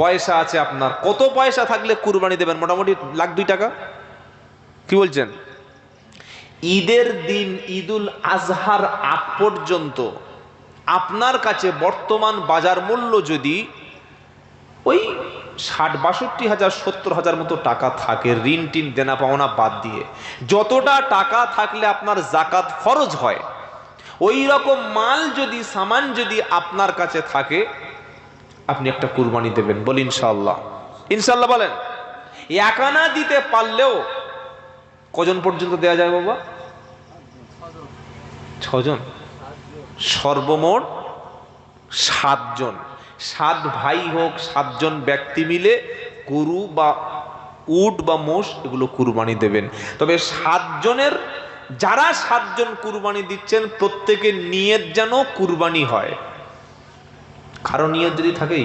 পয়সা আছে আপনার, কত পয়সা থাকলে কুরবানি দেবেন? মোটামুটি লাখ 2 টাকা, কি বলছেন? ঈদের দিন, ঈদুল আজহার আগ পর্যন্ত আপনার কাছে বর্তমান বাজার মূল্য যদি ওই 60-62 হাজার 70 হাজার মতো টাকা থাকে, ঋণ টিন দেনা পাওনা বাদ দিয়ে, যতটা টাকা থাকলে আপনার জাকাত ফরজ হয়, ওই রকম মাল যদি, সামান যদি আপনার কাছে থাকে, আপনি একটা কুরবানি দেবেন। বলি ইনশাআল্লাহ। ইনশাআল্লাহ বলেন। এক আনা দিতে পারলেও কজন পর্যন্ত দেয়া যায় বাবা? 6 জন, সর্বমোট 7 জন। 7 ভাই হোক, 7 জন ব্যক্তি মিলে গরু বা উট বা মোষ এগুলো কুরবানি দেবেন। তবে 7 জনের, যারা 7 জন কুরবানি দিচ্ছেন, প্রত্যেকের নিয়ত যেন কুরবানি হয়। কারো নিয়ত যদি থাকে